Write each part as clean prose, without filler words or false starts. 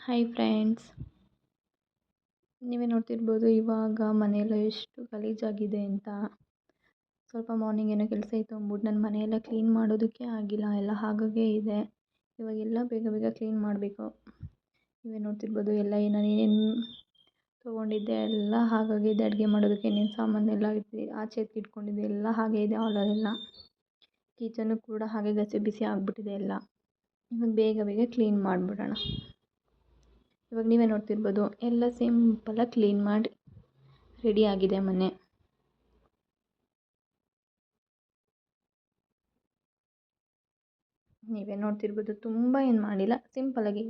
Hi friends, ನೀವೇ ನೋಡ್ತಿರ್ಬೋದು ಇವಾಗ ಮನೆಯೆಲ್ಲ ಎಷ್ಟು ಗಲೀಜಾಗಿದೆ ಅಂತ. ಸ್ವಲ್ಪ ಮಾರ್ನಿಂಗ್ ಏನೋ ಕೆಲಸ ಇತ್ತು ಅಂದ್ಬಿಟ್ಟು ನನ್ನ ಮನೆಯೆಲ್ಲ ಕ್ಲೀನ್ ಮಾಡೋದಕ್ಕೆ ಆಗಿಲ್ಲ, ಎಲ್ಲ ಹಾಗಾಗೇ ಇದೆ. ಇವಾಗೆಲ್ಲ ಬೇಗ ಬೇಗ ಕ್ಲೀನ್ ಮಾಡಬೇಕು. ನೀವೇ ನೋಡ್ತಿರ್ಬೋದು ಎಲ್ಲ ಏನೇನು ತೊಗೊಂಡಿದ್ದೆ ಎಲ್ಲ ಹಾಗಾಗಿದೆ. ಅಡುಗೆ ಮಾಡೋದಕ್ಕೆ ಏನೇನು ಸಾಮಾನೆಲ್ಲ ಆಚೆ ಇಟ್ಕೊಂಡಿದ್ದೆ ಎಲ್ಲ ಹಾಗೆ ಇದೆ. ಹಾಲೆಲ್ಲ ಕಿಚನು ಕೂಡ ಹಾಗೆ ಗಸಿ ಬಿಸಿ ಆಗಿಬಿಟ್ಟಿದೆ ಎಲ್ಲ. ಇವಾಗ ಬೇಗ ಬೇಗ ಕ್ಲೀನ್ ಮಾಡಿಬಿಡೋಣ. ಇವಾಗ ನೀವೇ ನೋಡ್ತಿರ್ಬೋದು ಎಲ್ಲ ಸಿಂಪಲಾಗಿ ಕ್ಲೀನ್ ಮಾಡಿ ರೆಡಿ ಆಗಿದೆ ಮನೆ. ನೀವೇ ನೋಡ್ತಿರ್ಬೋದು ತುಂಬ ಏನು ಮಾಡಿಲ್ಲ, ಸಿಂಪಲಾಗಿ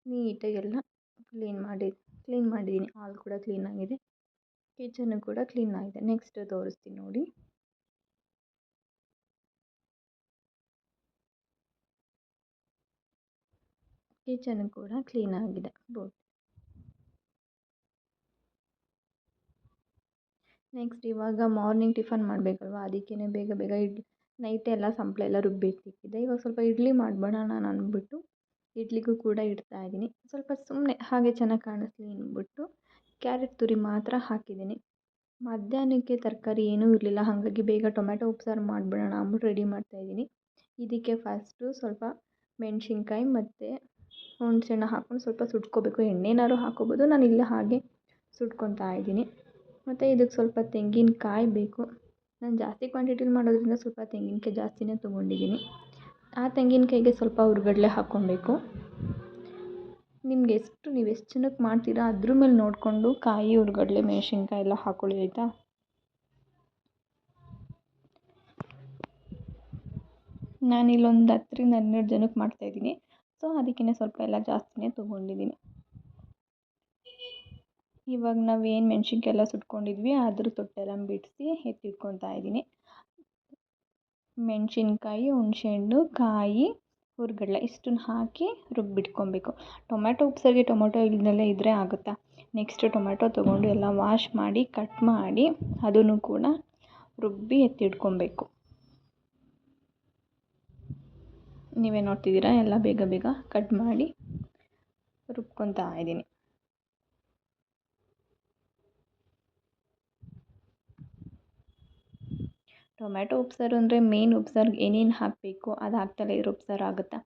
ನೀಟಾಗೆಲ್ಲ ಕ್ಲೀನ್ ಮಾಡಿದ್ದೀನಿ. ಹಾಲ್ ಕೂಡ ಕ್ಲೀನ್ ಆಗಿದೆ, ಕಿಚನ್ನು ಕೂಡ ಕ್ಲೀನ್ ಆಗಿದೆ. ನೆಕ್ಸ್ಟ್ ತೋರಿಸ್ತೀನಿ ನೋಡಿ. ಕಿಚನ್ನು ಕೂಡ ಕ್ಲೀನ್ ಆಗಿದೆ. ನೆಕ್ಸ್ಟ್ ಇವಾಗ ಮಾರ್ನಿಂಗ್ ಟಿಫನ್ ಮಾಡಬೇಕಲ್ವ, ಅದಕ್ಕೇ ಬೇಗ ಬೇಗ ನೈಟೇ ಎಲ್ಲ ಸಂಪ್ಳ ಎಲ್ಲ ರುಬ್ಬಿಟ್ಟಿದ್ದೆ. ಇವಾಗ ಸ್ವಲ್ಪ ಇಡ್ಲಿ ಮಾಡಿಬಿಡೋಣ ಅಂದ್ಬಿಟ್ಟು ಇಡ್ಲಿಗೂ ಕೂಡ ಇಡ್ತಾಯಿದ್ದೀನಿ. ಸ್ವಲ್ಪ ಸುಮ್ಮನೆ ಹಾಗೆ ಚೆನ್ನಾಗಿ ಕಾಣಿಸ್ಲಿ ಅಂದ್ಬಿಟ್ಟು ಕ್ಯಾರೆಟ್ ತುರಿ ಮಾತ್ರ ಹಾಕಿದ್ದೀನಿ. ಮಧ್ಯಾಹ್ನಕ್ಕೆ ತರಕಾರಿ ಏನೂ ಇರಲಿಲ್ಲ, ಹಾಗಾಗಿ ಬೇಗ ಟೊಮೆಟೊ ಉಪ್ಸಾರು ಮಾಡಿಬಿಡೋಣ ಅಂದ್ಬಿಟ್ಟು ರೆಡಿ ಮಾಡ್ತಾಯಿದ್ದೀನಿ. ಇದಕ್ಕೆ ಫಸ್ಟು ಸ್ವಲ್ಪ ಮೆಣಸಿನ್ಕಾಯಿ ಮತ್ತು ಹುಣಸೆಹಣ್ಣು ಹಾಕ್ಕೊಂಡು ಸ್ವಲ್ಪ ಸುಟ್ಕೋಬೇಕು. ಎಣ್ಣೆನಾದ್ರು ಹಾಕ್ಕೋಬೋದು, ನಾನು ಇಲ್ಲ ಹಾಗೆ ಸುಟ್ಕೊತಾ ಇದ್ದೀನಿ. ಮತ್ತು ಇದಕ್ಕೆ ಸ್ವಲ್ಪ ತೆಂಗಿನಕಾಯಿ ಬೇಕು. ನಾನು ಜಾಸ್ತಿ ಕ್ವಾಂಟಿಟಿಲಿ ಮಾಡೋದ್ರಿಂದ ಸ್ವಲ್ಪ ತೆಂಗಿನಕಾಯಿ ಜಾಸ್ತಿನೇ ತೊಗೊಂಡಿದ್ದೀನಿ. ಆ ತೆಂಗಿನಕಾಯಿಗೆ ಸ್ವಲ್ಪ ಹುರ್ಗಡ್ಲೆ ಹಾಕ್ಕೊಬೇಕು. ನೀವು ಎಷ್ಟು ಜನಕ್ಕೆ ಮಾಡ್ತೀರಾ ಅದ್ರ ಮೇಲೆ ನೋಡಿಕೊಂಡು ಕಾಯಿ, ಹುರ್ಗಡ್ಲೆ, ಮೆಣಸಿನ್ಕಾಯಿ ಎಲ್ಲ ಹಾಕ್ಕೊಳ್ಳಿ ಆಯಿತಾ. ನಾನಿಲ್ಲೊಂದು 10ರಿಂದ 12 ಜನಕ್ಕೆ ಮಾಡ್ತಾಯಿದ್ದೀನಿ, ಸೊ ಅದಕ್ಕೇ ಸ್ವಲ್ಪ ಎಲ್ಲ ಜಾಸ್ತಿನೇ ತೊಗೊಂಡಿದ್ದೀನಿ. ಇವಾಗ ನಾವೇನು ಮೆಣಸಿನ್ಕಾಯಿ ಎಲ್ಲ ಸುಟ್ಕೊಂಡಿದ್ವಿ ಅದ್ರ ತೊಟ್ಟೆಲ್ಲ ಬಿಡಿಸಿ ಎತ್ತಿಟ್ಕೊತಾ ಇದ್ದೀನಿ. ಮೆಣಸಿನ್ಕಾಯಿ, ಹುಣಸೆಹಣ್ಣು, ಕಾಯಿ, ಹುರ್ಗಡ್ಲೆ ಇಷ್ಟನ್ನು ಹಾಕಿ ರುಬ್ಬಿಟ್ಕೊಬೇಕು. ಟೊಮೆಟೊ ಉಪ್ಸಾರಿಗೆ ಟೊಮೆಟೊ ಇಲ್ಲದಲೇ ಇದ್ದರೆ ಆಗುತ್ತಾ. ನೆಕ್ಸ್ಟ್ ಟೊಮೆಟೊ ತೊಗೊಂಡು ಎಲ್ಲ ವಾಶ್ ಮಾಡಿ ಕಟ್ ಮಾಡಿ ಅದನ್ನು ಕೂಡ ರುಬ್ಬಿ ಎತ್ತಿಟ್ಕೊಬೇಕು. ನೀವೇ ನೋಡ್ತಿದ್ದೀರಾ ಎಲ್ಲ ಬೇಗ ಬೇಗ ಕಟ್ ಮಾಡಿ ರುಬ್ಕೊತಾ ಇದ್ದೀನಿ. ಟೊಮೆಟೊ ಉಪ್ಸಾರು ಅಂದರೆ ಮೇನ್ ಉಪ್ಸಾರಿಗೆ ಏನೇನು ಹಾಕಬೇಕು ಅದು ಹಾಕ್ತಲೇ ಇರೋ ಉಪ್ಸಾರು ಆಗುತ್ತಾ.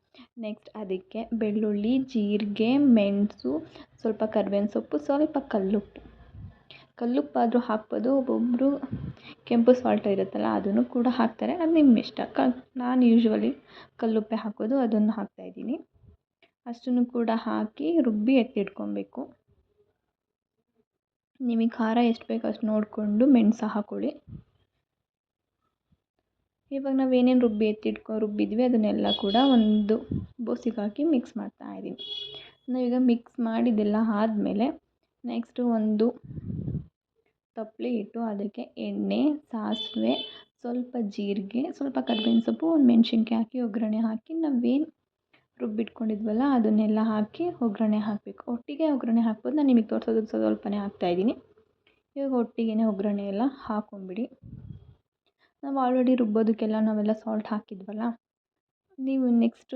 ನೆಕ್ಸ್ಟ್ ಅದಕ್ಕೆ ಬೆಳ್ಳುಳ್ಳಿ, ಜೀರಿಗೆ, ಮೆಣಸು, ಸ್ವಲ್ಪ ಕರಿಬೇವಿನ ಸೊಪ್ಪು, ಸ್ವಲ್ಪ ಕಲ್ಲುಪ್ಪಾದರೂ ಹಾಕ್ಬೋದು. ಒಬ್ಬೊಬ್ಬರು ಕೆಂಪು ಸಾಲ್ಟ್ ಇರುತ್ತಲ್ಲ ಅದನ್ನು ಕೂಡ ಹಾಕ್ತಾರೆ, ಅದು ನಿಮ್ಮ ಇಷ್ಟ. ನಾನು ಯೂಶ್ವಲಿ ಕಲ್ಲುಪ್ಪೆ ಹಾಕೋದು, ಅದನ್ನು ಹಾಕ್ತಾಯಿದ್ದೀನಿ. ಅಷ್ಟನ್ನು ಕೂಡ ಹಾಕಿ ರುಬ್ಬಿ ಎತ್ತಿಟ್ಕೊಬೇಕು. ನಿಮಗೆ ಖಾರ ಎಷ್ಟು ಬೇಕೋ ಅಷ್ಟು ನೋಡಿಕೊಂಡು ಮೆಣಸು ಹಾಕ್ಕೊಳ್ಳಿ. ಇವಾಗ ನಾವೇನೇನು ರುಬ್ಬಿದ್ವಿ ಅದನ್ನೆಲ್ಲ ಕೂಡ ಒಂದು ಬೋಸಿಗೆ ಹಾಕಿ ಮಿಕ್ಸ್ ಮಾಡ್ತಾಯಿದ್ದೀನಿ. ನಾವೀಗ ಮಿಕ್ಸ್ ಮಾಡಿದ್ದೆಲ್ಲ ಆದಮೇಲೆ ನೆಕ್ಸ್ಟು ಒಂದು ತಪ್ಪಲೆ ಇಟ್ಟು ಅದಕ್ಕೆ ಎಣ್ಣೆ, ಸಾಸಿವೆ, ಸ್ವಲ್ಪ ಜೀರಿಗೆ, ಸ್ವಲ್ಪ ಕರಿಬೇವಿನ ಸೊಪ್ಪು, ಒಂದು ಮೆಣಸಿನ್ಕಾಯಿ ಹಾಕಿ ಒಗ್ಗರಣೆ ಹಾಕಿ ನಾವೇನು ರುಬ್ಬಿಟ್ಕೊಂಡಿದ್ವಲ್ಲ ಅದನ್ನೆಲ್ಲ ಹಾಕಿ ಒಗ್ಗರಣೆ ಹಾಕಬೇಕು. ಒಟ್ಟಿಗೆ ಒಗ್ಗರಣೆ ಹಾಕ್ಬೋದು, ನಾನು ನಿಮಗೆ ತೋರಿಸೋದಕ್ಕೆ ಸ್ವಲ್ಪನೇ ಹಾಕ್ತಾಯಿದ್ದೀನಿ. ಇವಾಗ ಒಟ್ಟಿಗೆ ಒಗ್ಗರಣೆ ಎಲ್ಲ ಹಾಕ್ಕೊಂಬಿಡಿ. ನಾವು ಆಲ್ರೆಡಿ ರುಬ್ಬೋದಕ್ಕೆಲ್ಲ ನಾವೆಲ್ಲ ಸಾಲ್ಟ್ ಹಾಕಿದ್ವಲ್ಲ, ನೀವು ನೆಕ್ಸ್ಟ್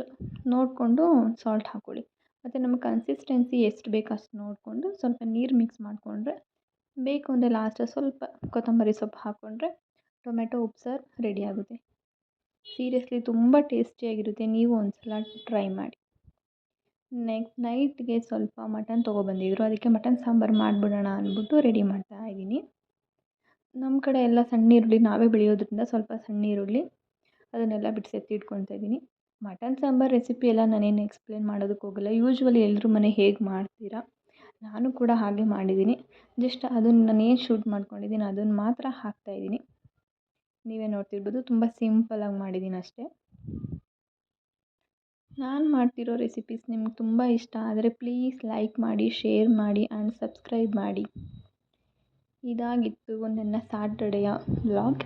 ನೋಡಿಕೊಂಡು ಸಾಲ್ಟ್ ಹಾಕ್ಕೊಳ್ಳಿ. ಮತ್ತು ನಮಗೆ ಕನ್ಸಿಸ್ಟೆನ್ಸಿ ಎಷ್ಟು ಬೇಕು ಅಷ್ಟು ನೋಡಿಕೊಂಡು ಸ್ವಲ್ಪ ನೀರು ಮಿಕ್ಸ್ ಮಾಡಿಕೊಂಡ್ರೆ, ಬೇಕು ಅಂದರೆ ಲಾಸ್ಟಲ್ಲಿ ಸ್ವಲ್ಪ ಕೊತ್ತಂಬರಿ ಸೊಪ್ಪು ಹಾಕ್ಕೊಂಡ್ರೆ ಟೊಮೆಟೊ ಉಪ್ಸಾರು ರೆಡಿ ಆಗುತ್ತೆ. ಸೀರಿಯಸ್ಲಿ ತುಂಬ ಟೇಸ್ಟಿಯಾಗಿರುತ್ತೆ, ನೀವು ಒಂದು ಸಲ ಟ್ರೈ ಮಾಡಿ. ನೈಟ್ಗೆ ಸ್ವಲ್ಪ ಮಟನ್ ತೊಗೊಬಂದಿದ್ರು, ಅದಕ್ಕೆ ಮಟನ್ ಸಾಂಬಾರು ಮಾಡಿಬಿಡೋಣ ಅಂದ್ಬಿಟ್ಟು ರೆಡಿ ಮಾಡ್ತಾಯಿದ್ದೀನಿ. ನಮ್ಮ ಕಡೆ ಎಲ್ಲ ಸಣ್ಣ ಈರುಳ್ಳಿ ನಾವೇ ಬೆಳೆಯೋದ್ರಿಂದ ಸ್ವಲ್ಪ ಸಣ್ಣ ಈರುಳ್ಳಿ ಅದನ್ನೆಲ್ಲ ಬಿಡಿಸಿ ಎತ್ತಿಟ್ಕೊತಾ ಇದ್ದೀನಿ. ಮಟನ್ ಸಾಂಬಾರು ರೆಸಿಪಿ ಎಲ್ಲ ನಾನೇನು ಎಕ್ಸ್ಪ್ಲೇನ್ ಮಾಡೋದಕ್ಕೆ ಹೋಗಲ್ಲ. ಯೂಶ್ವಲಿ ಎಲ್ಲರೂ ಮನೆ ಹೇಗೆ ಮಾಡ್ತೀರಾ ನಾನು ಕೂಡ ಹಾಗೆ ಮಾಡಿದ್ದೀನಿ. ಜಸ್ಟ್ ಅದನ್ನು ನಾನೇನು ಶೂಟ್ ಮಾಡ್ಕೊಂಡಿದ್ದೀನಿ ಅದನ್ನು ಮಾತ್ರ ಹಾಕ್ತಾಯಿದ್ದೀನಿ. ನೀವೇ ನೋಡ್ತಿರ್ಬೋದು, ತುಂಬ ಸಿಂಪಲಾಗಿ ಮಾಡಿದ್ದೀನಿ ಅಷ್ಟೇ. ನಾನು ಮಾಡ್ತಿರೋ ರೆಸಿಪೀಸ್ ನಿಮ್ಗೆ ತುಂಬ ಇಷ್ಟ ಆದರೆ ಪ್ಲೀಸ್ ಲೈಕ್ ಮಾಡಿ, ಶೇರ್ ಮಾಡಿ ಆ್ಯಂಡ್ ಸಬ್ಸ್ಕ್ರೈಬ್ ಮಾಡಿ. ಇದಾಗಿತ್ತು ನನ್ನ ಸ್ಯಾಟರ್ಡೇಯ ವ್ಲಾಗ್.